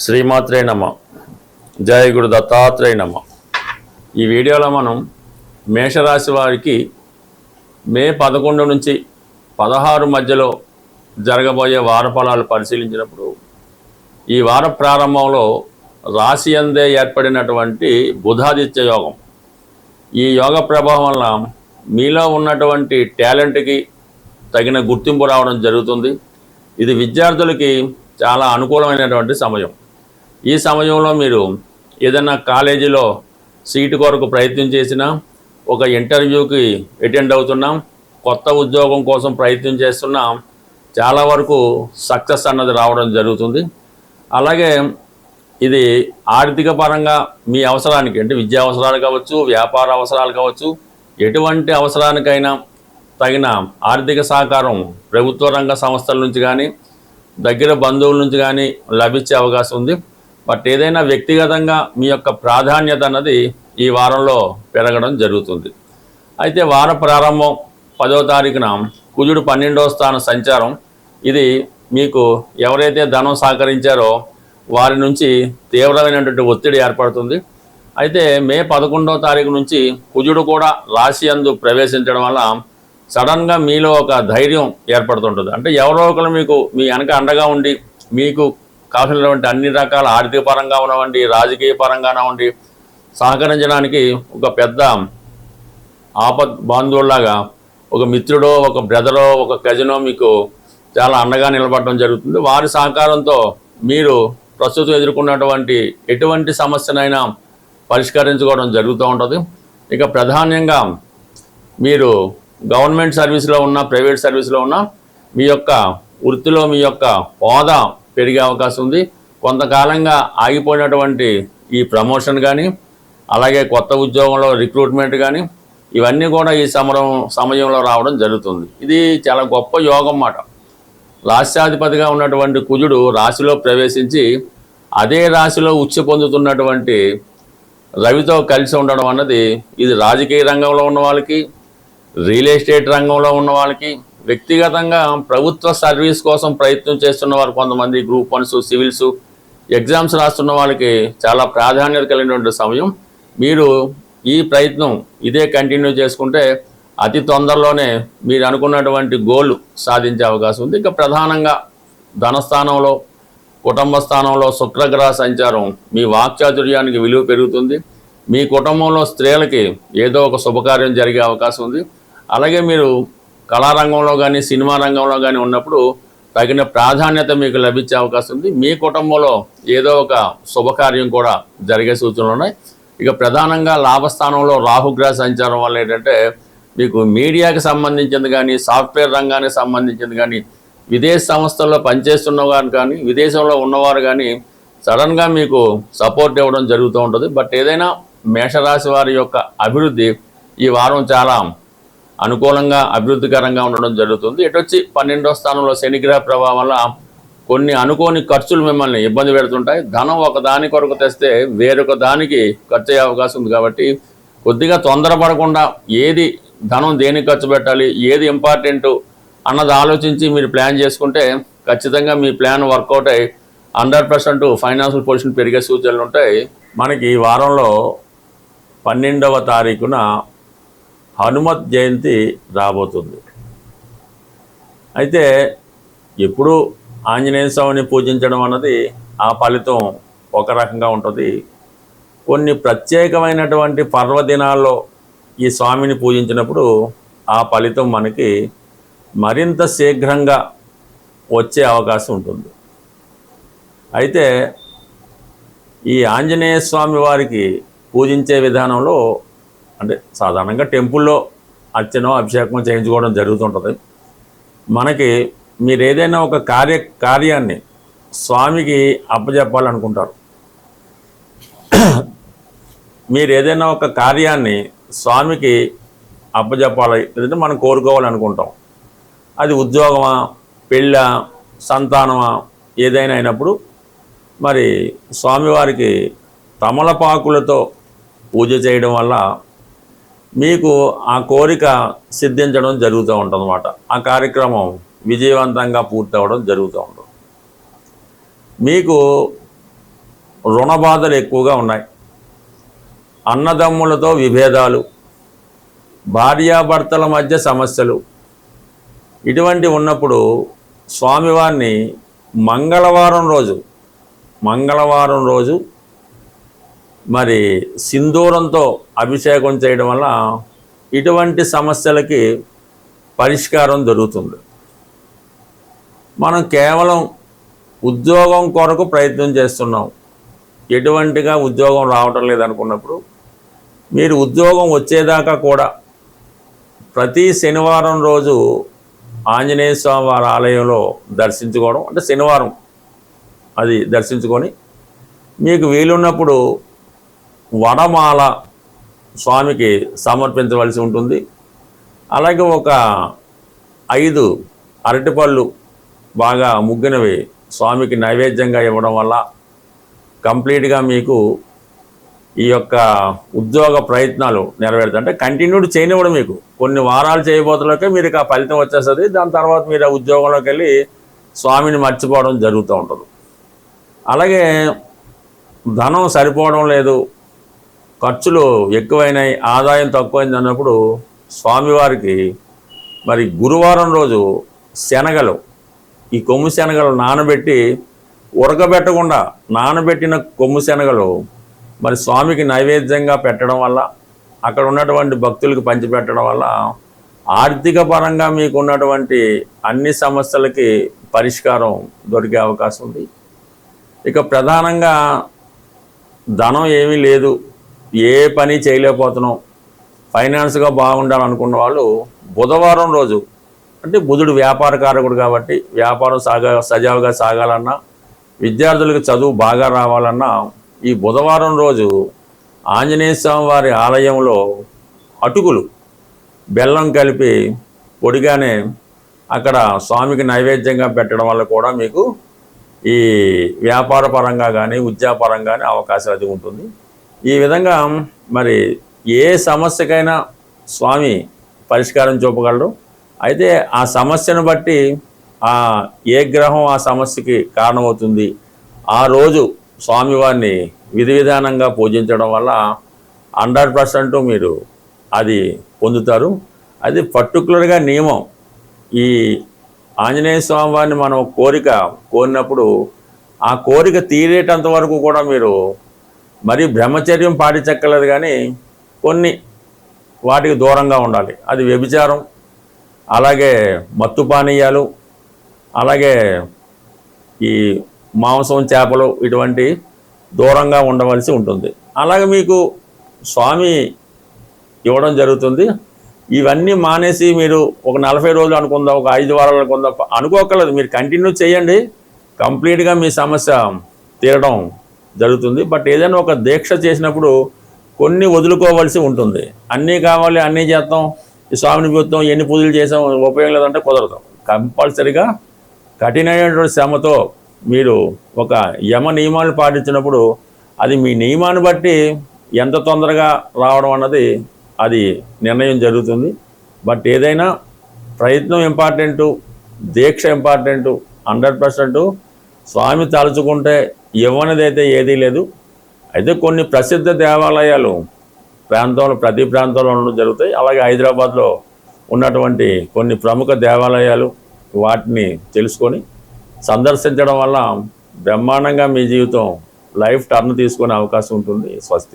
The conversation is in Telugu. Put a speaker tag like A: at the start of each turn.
A: శ్రీమాత్రే నమ. జయ గురు దత్తాత్రేయ నమ. ఈ వీడియోలో మనం మేషరాశి వారికి మే 11 నుంచి 16 మధ్యలో జరగబోయే వార ఫలాలు పరిశీలించినప్పుడు ఈ వార ప్రారంభంలో రాశి అందే ఏర్పడినటువంటి బుధాదిత్య యోగం, ఈ యోగ ప్రభావం వల్ల మీలో ఉన్నటువంటి టాలెంట్కి తగిన గుర్తింపు రావడం జరుగుతుంది. ఇది విద్యార్థులకి చాలా అనుకూలమైనటువంటి సమయం. ఈ సమయంలో మీరు ఏదైనా కాలేజీలో సీటు కొరకు ప్రయత్నం చేసినా, ఒక ఇంటర్వ్యూకి అటెండ్ అవుతున్నాం, కొత్త ఉద్యోగం కోసం ప్రయత్నం చేస్తున్నాం, చాలా వరకు సక్సెస్ అన్నది రావడం జరుగుతుంది. అలాగే ఇది ఆర్థిక పరంగా మీ అవసరానికి, అంటే విద్యా అవసరాలు కావచ్చు, వ్యాపార అవసరాలు కావచ్చు, ఎటువంటి అవసరానికైనా తగిన ఆర్థిక సహకారం ప్రభుత్వ రంగ సంస్థల నుంచి కానీ దగ్గర బంధువుల నుంచి కానీ లభించే అవకాశం ఉంది. బట్ ఏదైనా వ్యక్తిగతంగా మీ యొక్క ప్రాధాన్యత అన్నది ఈ వారంలో పెరగడం జరుగుతుంది. అయితే వార ప్రారంభం 10వ తారీఖున కుజుడు 12వ స్థాన సంచారం, ఇది మీకు ఎవరైతే ధనం సహకరించారో వారి నుంచి తీవ్రమైనటువంటి ఒత్తిడి ఏర్పడుతుంది. అయితే మే 11వ తారీఖు నుంచి కుజుడు కూడా రాశి యందు ప్రవేశించడం వల్ల సడన్గా మీలో ఒక ధైర్యం ఏర్పడుతుంటుంది. అంటే ఎవరో ఒకరు మీకు మీ వెనక అండగా ఉండి మీకు కావాల్సినటువంటి అన్ని రకాల ఆర్థిక పరంగా ఉన్నవండి, రాజకీయ పరంగా ఉండి సహకరించడానికి ఒక పెద్ద ఆపద్ బాంధవుల్లాగా ఒక మిత్రుడో, ఒక బ్రదరో, ఒక కజినో మీకు చాలా అండగా నిలబడడం జరుగుతుంది. వారి సహకారంతో మీరు ప్రస్తుతం ఎదుర్కొన్నటువంటి ఎటువంటి సమస్యనైనా పరిష్కరించుకోవడం జరుగుతూ ఉంటుంది. ఇక ప్రధానంగా మీరు గవర్నమెంట్ సర్వీస్లో ఉన్న, ప్రైవేట్ సర్వీస్లో ఉన్న మీ యొక్క వృత్తిలో మీ యొక్క హోదా పెరిగే అవకాశం ఉంది. కొంతకాలంగా ఆగిపోయినటువంటి ఈ ప్రమోషన్ కానీ, అలాగే కొత్త ఉద్యోగంలో రిక్రూట్మెంట్ కానీ, ఇవన్నీ కూడా ఈ సమయంలో రావడం జరుగుతుంది. ఇది చాలా గొప్ప యోగం అన్నమాట. రాష్ట్రాధిపతిగా ఉన్నటువంటి కుజుడు రాశిలో ప్రవేశించి అదే రాశిలో ఉచ్ఛ పొందుతున్నటువంటి రవితో కలిసి ఉండడం అన్నది, ఇది రాజకీయ రంగంలో ఉన్న వాళ్ళకి, రియల్ ఎస్టేట్ రంగంలో ఉన్న వాళ్ళకి, వ్యక్తిగతంగా ప్రభుత్వ సర్వీస్ కోసం ప్రయత్నం చేస్తున్న వారు, కొంతమంది గ్రూప్ 1, సివిల్స్ ఎగ్జామ్స్ రాస్తున్న వాళ్ళకి చాలా ప్రాధాన్యత కలిగినటువంటి సమయం. మీరు ఈ ప్రయత్నం ఇదే కంటిన్యూ చేసుకుంటే అతి తొందరలోనే మీరు అనుకున్నటువంటి గోల్ సాధించే అవకాశం ఉంది. ఇక ప్రధానంగా ధనస్థానంలో, కుటుంబ స్థానంలో శుక్రగ్రహ సంచారం మీ వాక్చాతుర్యానికి విలువ పెరుగుతుంది. మీ కుటుంబంలో స్త్రీలకి ఏదో ఒక శుభకార్యం జరిగే అవకాశం ఉంది. అలాగే మీరు కళారంగంలో కానీ, సినిమా రంగంలో కానీ ఉన్నప్పుడు తగిన ప్రాధాన్యత మీకు లభించే అవకాశం ఉంది. మీ కుటుంబంలో ఏదో ఒక శుభకార్యం కూడా జరిగే సూచనలు ఉన్నాయి. ఇక ప్రధానంగా లాభస్థానంలో రాహుగ్రహ సంచారం వల్ల ఏంటంటే మీకు మీడియాకి సంబంధించింది కానీ, సాఫ్ట్వేర్ రంగానికి సంబంధించింది కానీ, విదేశ సంస్థల్లో పనిచేస్తున్న వారు కానీ, విదేశంలో ఉన్నవారు కానీ సడన్గా మీకు సపోర్ట్ ఇవ్వడం జరుగుతూ ఉంటుంది. బట్ ఏదైనా మేషరాశి వారి యొక్క అభివృద్ధి ఈ వారం చాలా అనుకూలంగా, అభివృద్ధికరంగా ఉండడం జరుగుతుంది. ఎటొచ్చి 12వ స్థానంలో శనిగ్రహ ప్రభావం వల్ల కొన్ని అనుకోని ఖర్చులు మిమ్మల్ని ఇబ్బంది పెడుతుంటాయి. ధనం ఒక దాని కొరకు తెస్తే వేరొక దానికి ఖర్చు అయ్యే అవకాశం ఉంది. కాబట్టి కొద్దిగా తొందరపడకుండా ఏది ధనం దేనికి ఖర్చు పెట్టాలి, ఏది ఇంపార్టెంట్ అన్నది ఆలోచించి మీరు ప్లాన్ చేసుకుంటే ఖచ్చితంగా మీ ప్లాన్ వర్కౌట్ అయ్యి 100% ఫైనాన్షియల్ పొజిషన్ పెరిగే సూచనలు ఉంటాయి. మనకి ఈ వారంలో 12వ తారీఖున హనుమత్ జయంతి రాబోతుంది. అయితే ఎప్పుడు ఆంజనేయ స్వామిని పూజించడం అన్నది ఆ ఫలితం ఒక రకంగా ఉంటుంది. కొన్ని ప్రత్యేకమైనటువంటి పర్వదినాల్లో ఈ స్వామిని పూజించినప్పుడు ఆ ఫలితం మనకి మరింత శీఘ్రంగా వచ్చే అవకాశం ఉంటుంది. అయితే ఈ ఆంజనేయ స్వామి వారికి పూజించే విధానంలో, అంటే సాధారణంగా టెంపుల్లో అర్చన, అభిషేకం చేయించుకోవడం జరుగుతుంటుంది. మనకి మీరు ఏదైనా ఒక కార్యాన్ని స్వామికి అప్పచెప్పాలనుకుంటారు. మీరు ఏదైనా ఒక కార్యాన్ని స్వామికి అప్పచెప్పాలి, లేదంటే మనం కోరుకోవాలనుకుంటాం. అది ఉద్యోగమా, పెళ్ళా, సంతానమా, ఏదైనా అయినప్పుడు మరి స్వామివారికి తమలపాకులతో పూజ చేయడం వల్ల మీకు ఆ కోరిక సిద్ధించడం జరుగుతూ ఉంటుంది అన్నమాట. ఆ కార్యక్రమం విజయవంతంగా పూర్తి అవ్వడం జరుగుతూ ఉంటుంది. మీకు రుణ బాధలు ఎక్కువగా ఉన్నాయి, అన్నదమ్ములతో విభేదాలు, భార్యాభర్తల మధ్య సమస్యలు, ఇటువంటి ఉన్నప్పుడు స్వామివారిని మంగళవారం రోజు మరి సింధూరంతో అభిషేకం చేయడం వల్ల ఇటువంటి సమస్యలకి పరిష్కారం దొరుకుతుంది. మనం కేవలం ఉద్యోగం కొరకు ప్రయత్నం చేస్తున్నాం, ఎటువంటిగా ఉద్యోగం రావటం లేదనుకున్నప్పుడు మీరు ఉద్యోగం వచ్చేదాకా కూడా ప్రతి శనివారం రోజు ఆంజనేయ స్వామి వారి ఆలయంలో దర్శించుకోవడం, అంటే శనివారం అది దర్శించుకొని మీకు వీలున్నప్పుడు వడమాల స్వామికి సమర్పించవలసి ఉంటుంది. అలాగే ఒక 5 అరటిపళ్ళు బాగా ముగ్గినవి స్వామికి నైవేద్యంగా ఇవ్వడం వల్ల కంప్లీట్గా మీకు ఈ యొక్క ఉద్యోగ ప్రయత్నాలు నెరవేరుతాయి. అంటే కంటిన్యూడ్ చేయనివ్వడం, మీకు కొన్ని వారాలు చేయబోతులకే మీరు ఆ ఫలితం వచ్చేస్తుంది. దాని తర్వాత మీరు ఆ ఉద్యోగంలోకి వెళ్ళి స్వామిని మర్చిపోవడం జరుగుతూ ఉంటుంది. అలాగే ధనం సరిపోవడం లేదు, ఖర్చులు ఎక్కువైనాయి, ఆదాయం తక్కువైంది అన్నప్పుడు స్వామివారికి మరి గురువారం రోజు శనగలు, ఈ కొమ్ము శనగలు నానబెట్టి ఉడకబెట్టకుండా నానబెట్టిన కొమ్ము శనగలు మరి స్వామికి నైవేద్యంగా పెట్టడం వల్ల, అక్కడ ఉన్నటువంటి భక్తులకు పంచిపెట్టడం వల్ల ఆర్థిక పరంగా మీకు ఉన్నటువంటి అన్ని సమస్యలకి పరిష్కారం దొరికే అవకాశం ఉంది. ఇక ప్రధానంగా ధనం ఏమీ లేదు, ఏ పని చేయలేకపోతున్నాం, ఫైనాన్స్గా బాగుండాలనుకున్న వాళ్ళు బుధవారం రోజు, అంటే బుధుడు వ్యాపారకారకుడు కాబట్టి వ్యాపారం సజావుగా సాగాలన్నా, విద్యార్థులకు చదువు బాగా రావాలన్నా ఈ బుధవారం రోజు ఆంజనేయ స్వామి వారి ఆలయంలో అటుకులు బెల్లం కలిపి పొడిగానే అక్కడ స్వామికి నైవేద్యంగా పెట్టడం వల్ల కూడా మీకు ఈ వ్యాపార పరంగా కానీ ఉద్యోగపరంగా కానీ అవకాశం అది ఉంటుంది. ఈ విధంగా మరి ఏ సమస్యకైనా స్వామి పరిష్కారం చూపగలరు. అయితే ఆ సమస్యను బట్టి ఏ గ్రహం ఆ సమస్యకి కారణమవుతుంది, ఆ రోజు స్వామివారిని విధి విధానంగా పూజించడం వల్ల 100% మీరు అది పొందుతారు. అది పర్టికులర్గా నియమం. ఈ ఆంజనేయ స్వామి వారిని మనం కోరినప్పుడు ఆ కోరిక తీరేటంత వరకు కూడా మీరు మరి బ్రహ్మచర్యం పాటించక్కర్లేదు, కానీ కొన్ని వాటికి దూరంగా ఉండాలి. అది వ్యభిచారం, అలాగే మత్తు పానీయాలు, అలాగే ఈ మాంసం, చేపలు ఇటువంటి దూరంగా ఉండవలసి ఉంటుంది. అలాగే మీకు స్వామి ఇవ్వడం జరుగుతుంది. ఇవన్నీ మానేసి మీరు ఒక 40 రోజులు అనుకుందాం, ఒక 5 వారాలు అనుకుందాం, అనుకోకర్లేదు. మీరు కంటిన్యూ చేయండి, కంప్లీట్గా మీ సమస్య తీరడం జరుగుతుంది. బట్ ఏదైనా ఒక దీక్ష చేసినప్పుడు కొన్ని వదులుకోవాల్సి ఉంటుంది. అన్నీ కావాలి, అన్నీ చేస్తాం, ఈ స్వామిని చూద్దాం, ఎన్ని పూజలు చేసాం, ఉపయోగం లేదంటే కుదరదు. కంపల్సరిగా కఠినమైనటువంటి శ్రమతో మీరు ఒక యమ నియమాలు పాటించినప్పుడు అది మీ నియమాన్ని బట్టి ఎంత తొందరగా రావడం అన్నది అది నిర్ణయం జరుగుతుంది. బట్ ఏదైనా ప్రయత్నం ఇంపార్టెంటు, దీక్ష ఇంపార్టెంటు. 100% స్వామి తలుచుకుంటే ఇవ్వనిదైతే ఏదీ లేదు. అయితే కొన్ని ప్రసిద్ధ దేవాలయాలు ప్రతి ప్రాంతంలో ఉండడం జరుగుతాయి. అలాగే హైదరాబాద్లో ఉన్నటువంటి కొన్ని ప్రముఖ దేవాలయాలు, వాటిని తెలుసుకొని సందర్శించడం వల్ల బ్రహ్మాండంగా మీ జీవితం లైఫ్ టర్న్ తీసుకునే అవకాశం ఉంటుంది. స్వస్తి.